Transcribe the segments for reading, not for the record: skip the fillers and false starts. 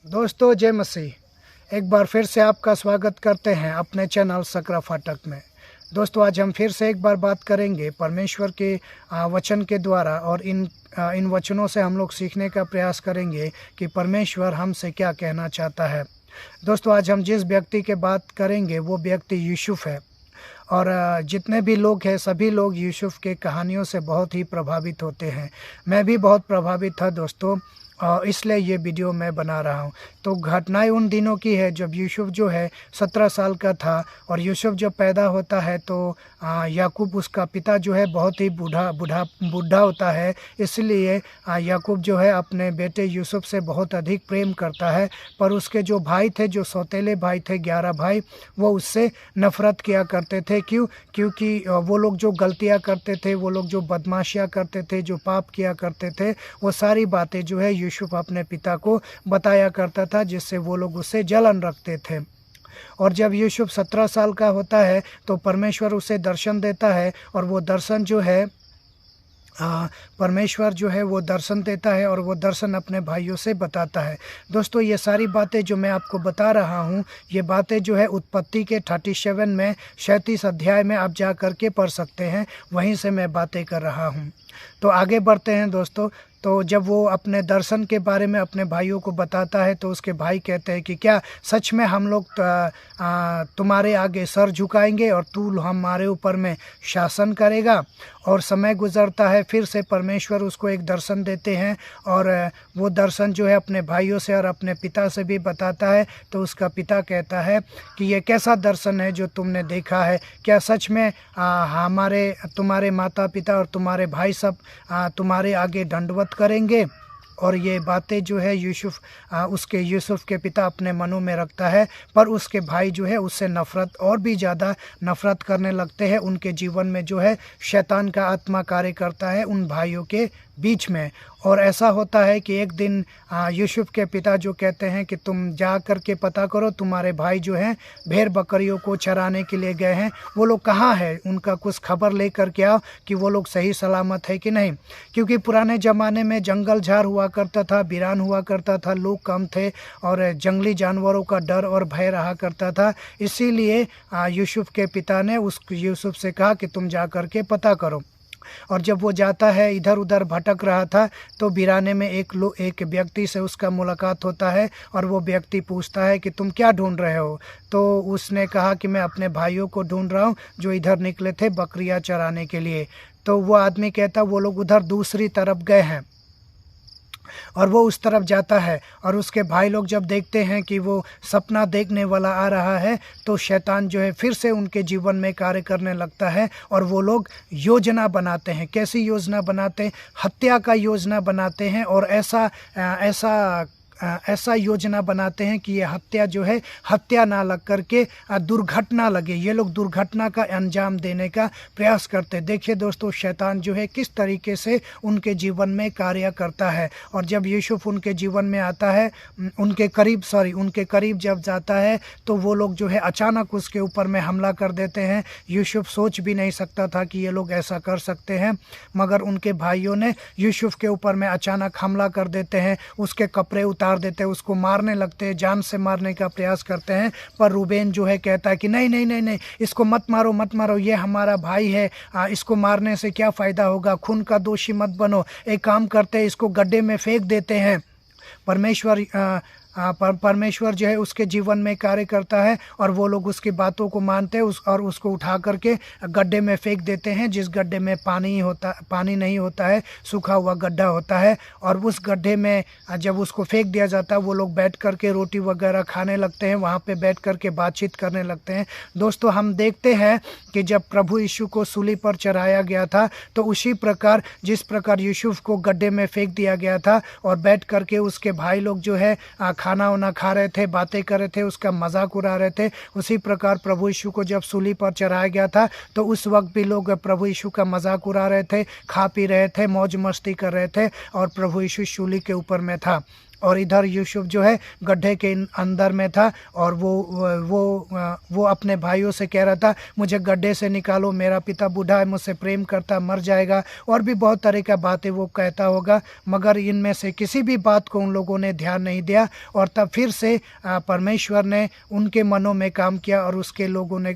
दोस्तों जय मसीह। एक बार फिर से आपका स्वागत करते हैं अपने चैनल सकरा फाटक में। दोस्तों आज हम फिर से एक बार बात करेंगे परमेश्वर के वचन के द्वारा, और इन वचनों से हम लोग सीखने का प्रयास करेंगे कि परमेश्वर हमसे क्या कहना चाहता है। दोस्तों आज हम जिस व्यक्ति की बात करेंगे वो व्यक्ति यूसुफ है, और जितने भी लोग हैं सभी लोग यूसुफ के कहानियों से बहुत ही प्रभावित होते हैं। मैं भी बहुत प्रभावित था दोस्तों, और इसलिए ये वीडियो मैं बना रहा हूँ। तो घटनाएं उन दिनों की है जब यूसुफ जो है 17 साल का था, और यूसुफ जब पैदा होता है तो याकूब उसका पिता जो है बहुत ही बूढ़ा होता है। इसलिए याकूब जो है अपने बेटे यूसुफ से बहुत अधिक प्रेम करता है, पर उसके जो भाई थे, जो सौतेले भाई थे 11 भाई, वो उससे नफरत किया करते थे। क्योंकि वो लोग जो गलतियाँ करते थे, वो लोग जो बदमाशियाँ करते थे, जो पाप किया करते थे, वो सारी बातें जो है यूसुफ अपने पिता को बताया करता था, जिससे वो लोग उससे जलन रखते थे। और जब यूसुफ 17 साल का होता है तो परमेश्वर उसे दर्शन देता है, और वो दर्शन जो है परमेश्वर जो है वो दर्शन देता है, और वो दर्शन अपने भाइयों से बताता है। दोस्तों ये सारी बातें जो मैं आपको बता रहा हूँ, ये बातें जो है उत्पत्ति के 37 में 37 अध्याय में आप जा कर के पढ़ सकते हैं, वहीं से मैं बातें कर रहा हूँ। तो आगे बढ़ते हैं दोस्तों। तो जब वो अपने दर्शन के बारे में अपने भाइयों को बताता है तो उसके भाई कहते हैं कि क्या सच में हम लोग तुम्हारे आगे सर झुकाएंगे और तू हमारे ऊपर में शासन करेगा। और समय गुजरता है, फिर से परमेश्वर उसको एक दर्शन देते हैं, और वो दर्शन जो है अपने भाइयों से और अपने पिता से भी बताता है। तो उसका पिता कहता है कि ये कैसा दर्शन है जो तुमने देखा है, क्या सच में तुम्हारे माता पिता और तुम्हारे भाई सब तुम्हारे आगे दंडवत करेंगे। और ये बातें जो है यूसुफ के पिता अपने मनों में रखता है, पर उसके भाई जो है उससे नफ़रत और भी ज़्यादा नफ़रत करने लगते हैं। उनके जीवन में जो है शैतान का आत्मा कार्य करता है उन भाइयों के बीच में। और ऐसा होता है कि एक दिन यूसुफ के पिता जो कहते हैं कि तुम जा कर के पता करो, तुम्हारे भाई जो हैं भेड़ बकरियों को चराने के लिए गए हैं, वो लोग कहाँ हैं, उनका कुछ खबर ले कर के आओ कि वो लोग सही सलामत है कि नहीं। क्योंकि पुराने ज़माने में जंगल झाड़ हुआ करता था, वीरान हुआ करता था, लोग कम थे, और जंगली जानवरों का डर और भय रहा करता था। इसीलिए यूसुफ के पिता ने यूसुफ से कहा कि तुम जा कर के पता करो। और जब वो जाता है, इधर उधर भटक रहा था, तो वीराने में एक व्यक्ति से उसका मुलाकात होता है, और वो व्यक्ति पूछता है कि तुम क्या ढूंढ रहे हो। तो उसने कहा कि मैं अपने भाइयों को ढूंढ रहा हूँ जो इधर निकले थे बकरियाँ चराने के लिए। तो वो आदमी कहता वो लोग उधर दूसरी तरफ गए हैं, और वो उस तरफ जाता है। और उसके भाई लोग जब देखते हैं कि वो सपना देखने वाला आ रहा है, तो शैतान जो है फिर से उनके जीवन में कार्य करने लगता है, और वो लोग योजना बनाते हैं। कैसी योजना बनाते हैं? हत्या का योजना बनाते हैं, और ऐसा योजना बनाते हैं कि ये हत्या जो है हत्या ना लग करके दुर्घटना लगे। ये लोग दुर्घटना का अंजाम देने का प्रयास करते हैं। देखिए दोस्तों शैतान जो है किस तरीके से उनके जीवन में कार्य करता है। और जब यूसुफ उनके जीवन में आता है, उनके करीब जब जाता है, तो वो लोग जो है अचानक उसके ऊपर में हमला कर देते हैं। यूसुफ सोच भी नहीं सकता था कि ये लोग ऐसा कर सकते हैं, मगर उनके भाइयों ने यूसुफ के ऊपर में अचानक हमला कर देते हैं, उसके कपड़े उतार देते हैं, उसको मारने लगते हैं, जान से मारने का प्रयास करते हैं। पर रूबेन जो है कहता है कि नहीं नहीं नहीं नहीं, इसको मत मारो, ये हमारा भाई है, इसको मारने से क्या फ़ायदा होगा, खून का दोषी मत बनो, एक काम करते हैं इसको गड्ढे में फेंक देते हैं। परमेश्वर जो है उसके जीवन में कार्य करता है, और वो लोग उसकी बातों को मानते हैं और उसको उठा करके गड्ढे में फेंक देते हैं, जिस गड्ढे में पानी नहीं होता है, सूखा हुआ गड्ढा होता है। और उस गड्ढे में जब उसको फेंक दिया जाता है, वो लोग बैठ करके रोटी वगैरह खाने लगते हैं, वहाँ पे बैठ करके बातचीत करने लगते हैं। दोस्तों हम देखते हैं कि जब प्रभु यीशु को सूली पर चढ़ाया गया था, तो उसी प्रकार जिस प्रकार यूसुफ को गड्ढे में फेंक दिया गया था, और बैठ करके उसके भाई लोग जो है खाना वाना खा रहे थे, बातें कर रहे थे, उसका मजाक उड़ा रहे थे, उसी प्रकार प्रभु यीशु को जब सूली पर चढ़ाया गया था, तो उस वक्त भी लोग प्रभु यीशु का मजाक उड़ा रहे थे, खा पी रहे थे, मौज मस्ती कर रहे थे, और प्रभु यीशु सूली के ऊपर में था। और इधर यूसुफ जो है गड्ढे के अंदर में था और वो अपने भाइयों से कह रहा था, मुझे गड्ढे से निकालो, मेरा पिता बूढ़ा है, मुझसे प्रेम करता, मर जाएगा, और भी बहुत तरह का बातें वो कहता होगा। मगर इनमें से किसी भी बात को उन लोगों ने ध्यान नहीं दिया। और तब फिर से परमेश्वर ने उनके मनों में काम किया और उसके लोगों ने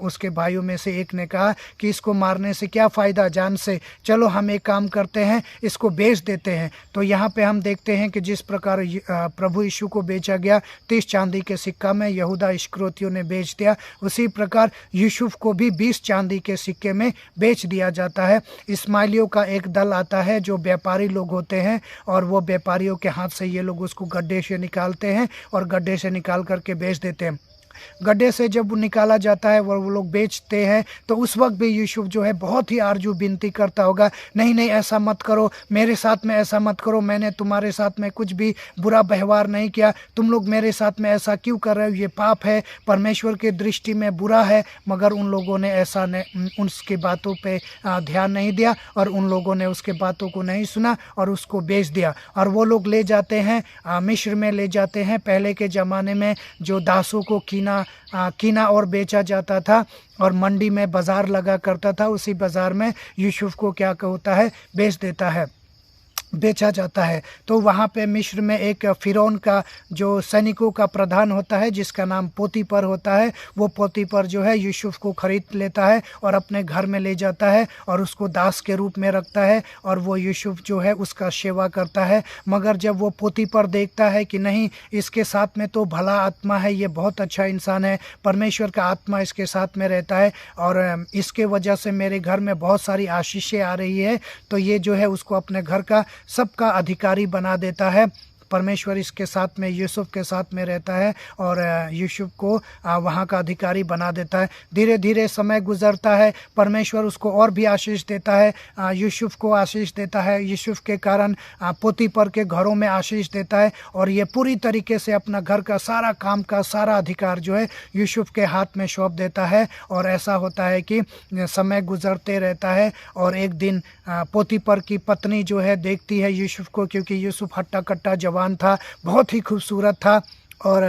उसके भाइयों में से एक ने कहा कि इसको मारने से क्या फ़ायदा जान से, चलो हम एक काम करते हैं, इसको बेच देते हैं। तो यहाँ पे हम देखते हैं कि जिस प्रकार प्रभु यीशु को बेचा गया 30 चांदी के सिक्का में, यहूदा इस्करियोती ने बेच दिया, उसी प्रकार यूसुफ को भी 20 चांदी के सिक्के में बेच दिया जाता है। इस्माइलियों का एक दल आता है जो व्यापारी लोग होते हैं और वो व्यापारियों के हाथ से ये लोग उसको गड्ढे से निकालते हैं और गड्ढे से निकाल करके बेच देते हैं। गड्ढे से जब वो निकाला जाता है वो लोग बेचते हैं, तो उस वक्त भी यूसुफ जो है बहुत ही आरजू विनती करता होगा, नहीं नहीं ऐसा मत करो, मेरे साथ में ऐसा मत करो, मैंने तुम्हारे साथ में कुछ भी बुरा व्यवहार नहीं किया, तुम लोग मेरे साथ में ऐसा क्यों कर रहे हो, ये पाप है, परमेश्वर की दृष्टि में बुरा है। मगर उन लोगों ने ऐसा उसकी बातों पे ध्यान नहीं दिया और उन लोगों ने उसके बातों को नहीं सुना और उसको बेच दिया। और वो लोग ले जाते हैं मिस्र में ले जाते हैं। पहले के ज़माने में जो दासों को कीना और बेचा जाता था और मंडी में बाज़ार लगा करता था, उसी बाज़ार में यूसुफ को क्या होता है, बेचा जाता है। तो वहाँ पे मिस्र में एक फ़िरौन का जो सैनिकों का प्रधान होता है जिसका नाम पोतीपर होता है, वो पोतीपर जो है यूसुफ को खरीद लेता है और अपने घर में ले जाता है और उसको दास के रूप में रखता है और वो यूसुफ जो है उसका सेवा करता है। मगर जब वो पोतीपर देखता है कि नहीं, इसके साथ में तो भला आत्मा है, ये बहुत अच्छा इंसान है, परमेश्वर का आत्मा इसके साथ में रहता है और इसके वजह से मेरे घर में बहुत सारी आशीषें आ रही है, तो ये जो है उसको अपने घर का सबका अधिकारी बना देता है। परमेश्वर इसके साथ में यूसुफ के साथ में रहता है और यूसुफ को वहाँ का अधिकारी बना देता है। धीरे धीरे समय गुजरता है, परमेश्वर उसको और भी आशीष देता है, यूसुफ को आशीष देता है, यूसुफ के कारण पोतीपर के घरों में आशीष देता है और ये पूरी तरीके से अपना घर का सारा काम का सारा अधिकार जो है यूसुफ के हाथ में सौंप देता है। और ऐसा होता है कि समय गुजरते रहता है और एक दिन पोतीपर की पत्नी जो है देखती है यूसुफ को, क्योंकि यूसुफ हट्टा कट्टा जवान था, बहुत ही खूबसूरत था और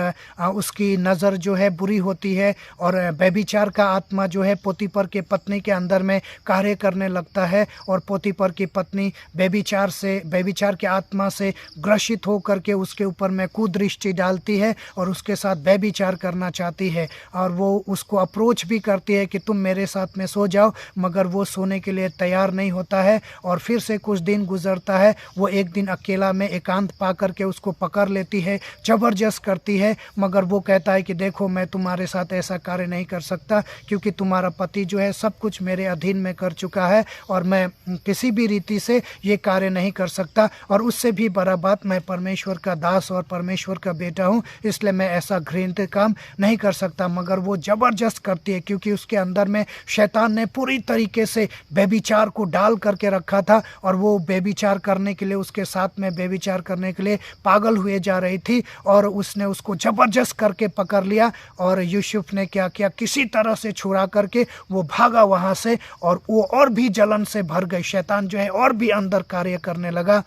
उसकी नज़र जो है बुरी होती है और व्यभिचार का आत्मा जो है पोतीपर के पत्नी के अंदर में कार्य करने लगता है और पोतीपर की पत्नी व्यभिचार के आत्मा से ग्रसित हो करके उसके ऊपर में कुदृष्टि डालती है और उसके साथ व्यभिचार करना चाहती है और वो उसको अप्रोच भी करती है कि तुम मेरे साथ में सो जाओ, मगर वो सोने के लिए तैयार नहीं होता है। और फिर से कुछ दिन गुजरता है, वो एक दिन अकेला में एकांत पा करके उसको पकड़ लेती है, जबरदस्त करती है। मगर वो कहता है कि देखो, मैं तुम्हारे साथ ऐसा कार्य नहीं कर सकता क्योंकि तुम्हारा पति जो है सब कुछ मेरे अधीन में कर चुका है और मैं किसी भी रीति से ये कार्य नहीं कर सकता, और उससे भी बड़ा बात, मैं परमेश्वर का दास और परमेश्वर का बेटा हूँ, इसलिए मैं ऐसा घृणित काम नहीं कर सकता। मगर वो जबरदस्त करती है क्योंकि उसके अंदर में शैतान ने पूरी तरीके से व्यभिचार को डाल करके रखा था और वो व्यभिचार करने के लिए, उसके साथ में व्यभिचार करने के लिए पागल हुए जा रही थी और उसने उसको जबरदस्त करके पकड़ लिया और यूसुफ ने क्या किया, किसी तरह से छुड़ा करके वो भागा वहाँ से और वो और भी जलन से भर गई। शैतान जो है और भी अंदर कार्य करने लगा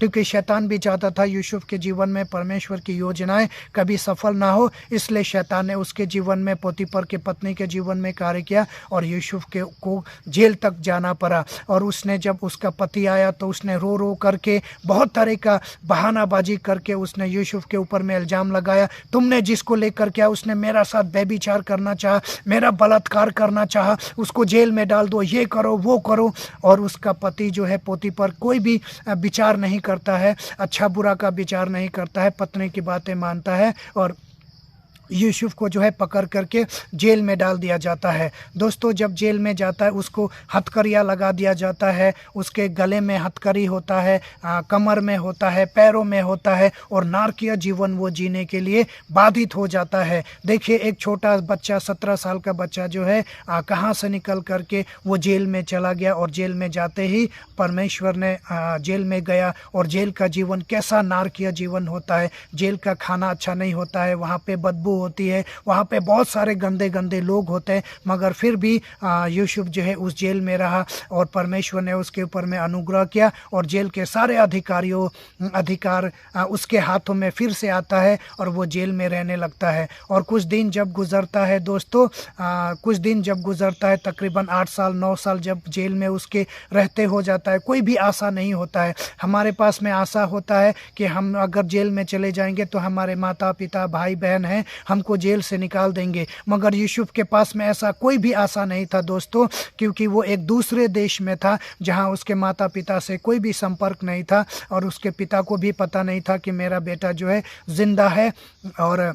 क्योंकि शैतान भी चाहता था यूसुफ के जीवन में परमेश्वर की योजनाएं कभी सफल ना हो, इसलिए शैतान ने उसके जीवन में पोतीपर के पत्नी के जीवन में कार्य किया और यूसुफ को जेल तक जाना पड़ा। और उसने जब उसका पति आया तो उसने रो रो करके बहुत तरह का बहानाबाजी करके उसने यूसुफ के ऊपर में इल्ज़ाम लगाया, तुमने जिसको लेकर के उसने मेरा साथ व्यभिचार करना चाहा, मेरा बलात्कार करना चाहा, उसको जेल में डाल दो, ये करो वो करो। और उसका पति जो है पोतीपर कोई भी विचार नहीं करता है, अच्छा बुरा का विचार नहीं करता है, पत्नी की बातें मानता है और यूसुफ को जो है पकड़ करके जेल में डाल दिया जाता है। दोस्तों, जब जेल में जाता है उसको हथकड़ियाँ लगा दिया जाता है, उसके गले में हथकड़ी होता है, कमर में होता है, पैरों में होता है और नारकीय जीवन वो जीने के लिए बाधित हो जाता है। देखिए, एक छोटा बच्चा 17 साल का बच्चा जो है कहाँ से निकल करके वो जेल में चला गया और जेल में जाते ही परमेश्वर ने जेल में गया और जेल का जीवन कैसा नारकीय जीवन होता है। जेल का खाना अच्छा नहीं होता है, वहाँ पे बदबू होती है, वहाँ पे बहुत सारे गंदे गंदे लोग होते हैं, मगर फिर भी यूसुफ जो है उस जेल में रहा और परमेश्वर ने उसके ऊपर में अनुग्रह किया और जेल के सारे अधिकार उसके हाथों में फिर से आता है और वो जेल में रहने लगता है। और कुछ दिन जब गुजरता है दोस्तों, कुछ दिन जब गुजरता है, तकरीबन 8 साल 9 साल जब जेल में उसके रहते हो जाता है, कोई भी आशा नहीं होता है। हमारे पास में आशा होता है कि हम अगर जेल में चले जाएंगे तो हमारे माता पिता भाई बहन हैं, हमको जेल से निकाल देंगे, मगर यूसुफ के पास में ऐसा कोई भी आशा नहीं था दोस्तों, क्योंकि वो एक दूसरे देश में था जहां उसके माता पिता से कोई भी संपर्क नहीं था और उसके पिता को भी पता नहीं था कि मेरा बेटा जो है जिंदा है। और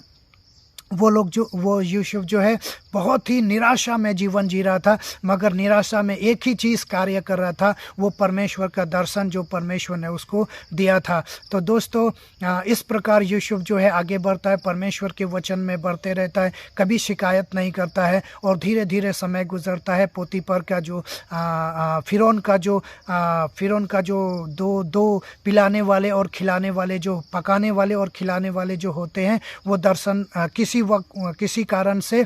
वो यूसुफ जो है बहुत ही निराशा में जीवन जी रहा था, मगर निराशा में एक ही चीज़ कार्य कर रहा था, वो परमेश्वर का दर्शन जो परमेश्वर ने उसको दिया था। तो दोस्तों इस प्रकार यूसुफ जो है आगे बढ़ता है, परमेश्वर के वचन में बढ़ते रहता है, कभी शिकायत नहीं करता है और धीरे धीरे समय गुजरता है। पोतीपर का जो फिरौन का जो दो पिलाने वाले और खिलाने वाले, जो पकाने वाले और खिलाने वाले जो होते हैं, वो दर्शन किसी कारण से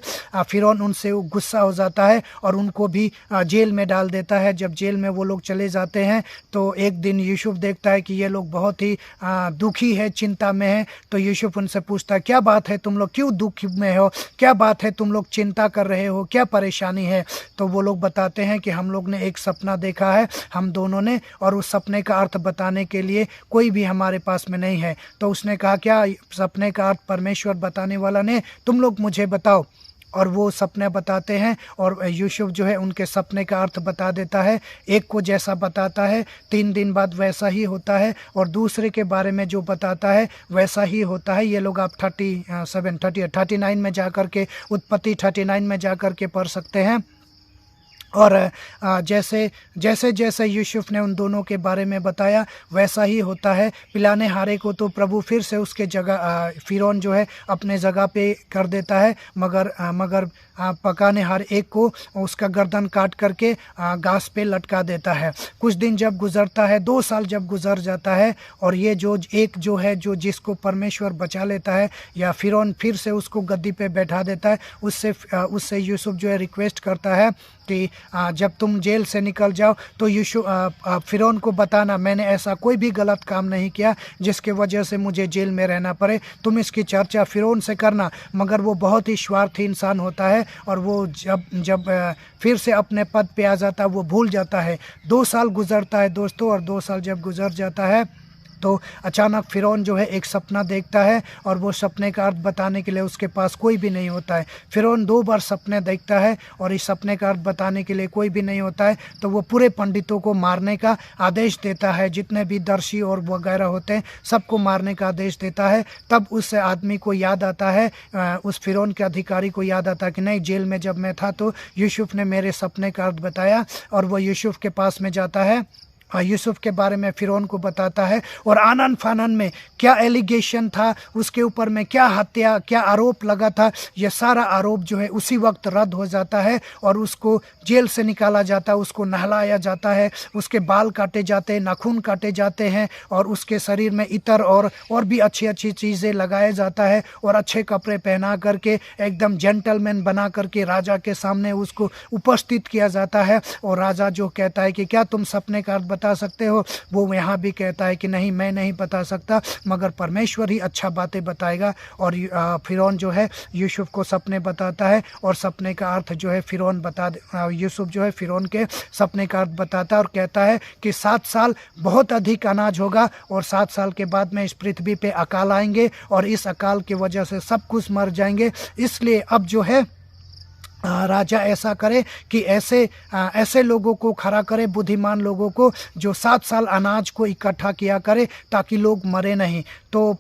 फिरौन उनसे गुस्सा हो जाता है और उनको भी जेल में डाल देता है। जब जेल में वो लोग चले जाते हैं तो एक दिन यूसुफ देखता है कि ये लोग बहुत ही दुखी है, चिंता में है। तो यूसुफ उनसे पूछता है, क्या बात है, तुम लोग क्यों दुख में हो, क्या बात है, तुम लोग चिंता कर रहे हो, क्या परेशानी है? तो वो लोग बताते हैं कि हम लोग ने एक सपना देखा है, हम दोनों ने, और उस सपने का अर्थ बताने के लिए कोई भी हमारे पास में नहीं है। तो उसने कहा, क्या सपने का अर्थ परमेश्वर बताने वाला ने, तुम लोग मुझे बताओ। और वो सपने बताते हैं और यूसुफ जो है उनके सपने का अर्थ बता देता है। एक को जैसा बताता है 3 दिन बाद वैसा ही होता है और दूसरे के बारे में जो बताता है वैसा ही होता है। ये लोग आप 39 में जाकर के, उत्पत्ति 39 में जाकर के पढ़ सकते हैं। और जैसे जैसे यूसुफ ने उन दोनों के बारे में बताया वैसा ही होता है। पिलाने हारे को तो प्रभु फिर से उसके जगह फिरौन जो है अपने जगह पे कर देता है, मगर पकाने हार एक को उसका गर्दन काट करके घास पे लटका देता है। कुछ दिन जब गुजरता है, 2 साल जब गुजर जाता है और ये जो जिसको परमेश्वर बचा लेता है या फिरौन फिर से उसको गद्दी पे बैठा देता है, उससे यूसुफ जो है रिक्वेस्ट करता है कि जब तुम जेल से निकल जाओ तो फिरौन को बताना मैंने ऐसा कोई भी गलत काम नहीं किया जिसके वजह से मुझे जेल में रहना पड़े, तुम इसकी चर्चा फिरौन से करना। मगर वो बहुत ही स्वार्थी इंसान होता है और वो जब फिर से अपने पद पे आ जाता है वो भूल जाता है। 2 साल गुजरता है दोस्तों, और 2 साल जब गुजर जाता है तो अचानक फिरौन जो है एक सपना देखता है और वो सपने का अर्थ बताने के लिए उसके पास कोई भी नहीं होता है। फिरौन 2 बार सपने देखता है और इस सपने का अर्थ बताने के लिए कोई भी नहीं होता है। तो वो पूरे पंडितों को मारने का आदेश देता है, जितने भी दर्शी और वगैरह होते हैं सबको मारने का आदेश देता है। तब उस आदमी को याद आता है, उस फिरौन के अधिकारी को याद आता है कि नहीं, जेल में जब मैं था तो यूसुफ ने मेरे सपने का अर्थ बताया। और वो यूसुफ के पास में जाता है, यूसुफ के बारे में फिरौन को बताता है और आनन फानन में क्या एलिगेशन था उसके ऊपर में, क्या आरोप लगा था, ये सारा आरोप जो है उसी वक्त रद्द हो जाता है और उसको जेल से निकाला जाता है, उसको नहलाया जाता है, उसके बाल काटे जाते हैं, नाखून काटे जाते हैं और उसके शरीर में इतर और भी अच्छी चीज़ें लगाया जाता है और अच्छे कपड़े पहना करके एकदम जेंटलमैन बना करके राजा के सामने उसको उपस्थित किया जाता है। और राजा जो कहता है कि क्या तुम सपने का अर्थ बता सकते हो, वो यहाँ भी कहता है कि नहीं, मैं नहीं बता सकता, मगर परमेश्वर ही अच्छा बातें बताएगा। और फिरौन जो है यूसुफ को सपने बताता है और सपने का अर्थ जो है यूसुफ जो है फिरौन के सपने का अर्थ बताता है और कहता है कि 7 साल बहुत अधिक अनाज होगा और 7 साल के बाद में इस पृथ्वी पे अकाल आएंगे और इस अकाल की वजह से सब कुछ मर जाएंगे। इसलिए अब जो है राजा ऐसा करे कि ऐसे लोगों को खड़ा करे, बुद्धिमान लोगों को, जो 7 साल अनाज को इकट्ठा किया करे ताकि लोग मरे नहीं। तो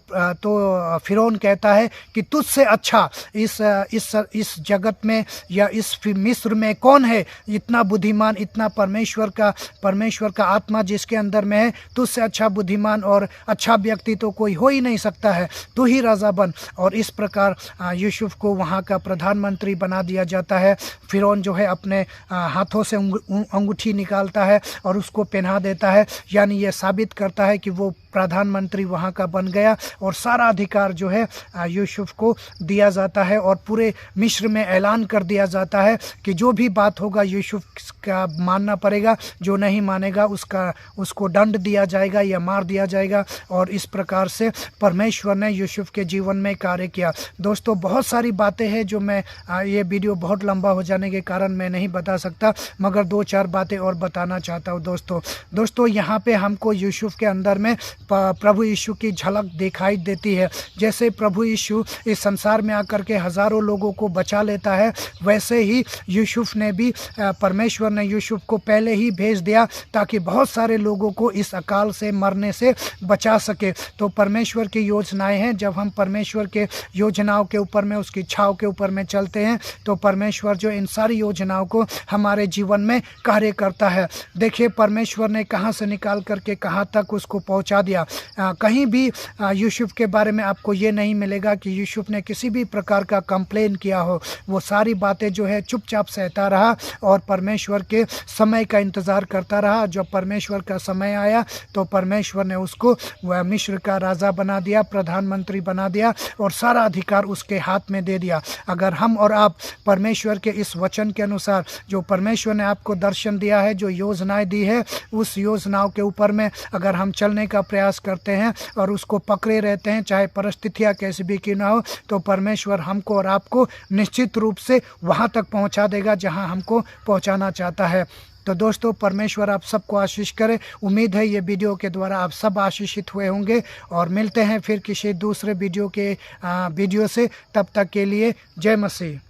फिरौन कहता है कि तुझसे अच्छा इस जगत में या इस मिस्र में कौन है इतना बुद्धिमान, इतना परमेश्वर का आत्मा जिसके अंदर में है, तुझसे अच्छा बुद्धिमान और अच्छा व्यक्ति तो कोई हो ही नहीं सकता है, तू ही राजा बन। और इस प्रकार यूसुफ को वहाँ का प्रधानमंत्री बना दिया जाता है। फिरौन जो है अपने हाथों से अंगूठी निकालता है और उसको पहना देता है, यानी ये साबित करता है कि वो प्रधानमंत्री वहाँ का बन गया और सारा अधिकार जो है यूसुफ को दिया जाता है और पूरे मिस्र में ऐलान कर दिया जाता है कि जो भी बात होगा यूसुफ का मानना पड़ेगा, जो नहीं मानेगा उसको दंड दिया जाएगा या मार दिया जाएगा। और इस प्रकार से परमेश्वर ने यूसुफ के जीवन में कार्य किया। दोस्तों बहुत सारी बातें हैं जो मैं ये वीडियो बहुत लंबा हो जाने के कारण मैं नहीं बता सकता, मगर 2-4 बातें और बताना चाहता हूँ। दोस्तों यहाँ पे हमको यूसुफ के अंदर में प्रभु यीशु की झलक दिखाई देती है। जैसे प्रभु यीशु इस संसार में आकर के हज़ारों लोगों को बचा लेता है, वैसे ही यूसुफ ने भी परमेश्वर ने यूसुफ को पहले ही भेज दिया ताकि बहुत सारे लोगों को इस अकाल से मरने से बचा सके। तो परमेश्वर की योजनाएं हैं। जब हम परमेश्वर के योजनाओं के ऊपर में, उसकी इच्छाओं के ऊपर में चलते हैं तो परमेश्वर जो इन सारी योजनाओं को हमारे जीवन में कार्य करता है। देखिए परमेश्वर ने कहां से निकाल करके कहां तक उसको पहुंचा दिया। कहीं भी यूसुफ के बारे में आपको ये नहीं मिलेगा कि यूसुफ ने किसी भी प्रकार का कंप्लेन किया हो। वो सारी बातें जो है चुपचाप सहता रहा और परमेश्वर के समय का इंतज़ार करता रहा। जब परमेश्वर का समय आया तो परमेश्वर ने उसको वह मिस्र का राजा बना दिया, प्रधानमंत्री बना दिया और सारा अधिकार उसके हाथ में दे दिया। अगर हम और आप परमेश्वर के इस वचन के अनुसार जो परमेश्वर ने आपको दर्शन दिया है, जो योजनाएं दी है, उस योजनाओं के ऊपर में अगर हम चलने का प्रयास करते हैं और उसको पकड़े रहते हैं, चाहे परिस्थितियाँ कैसी भी क्यों ना हो, तो परमेश्वर हमको और आपको निश्चित रूप से वहाँ तक पहुँचा देगा जहाँ हमको पहुँचाना चाहता है। तो दोस्तों परमेश्वर आप सबको आशीष करे। उम्मीद है ये वीडियो के द्वारा आप सब आशीषित हुए होंगे और मिलते हैं फिर किसी दूसरे वीडियो से। तब तक के लिए जय मसीह।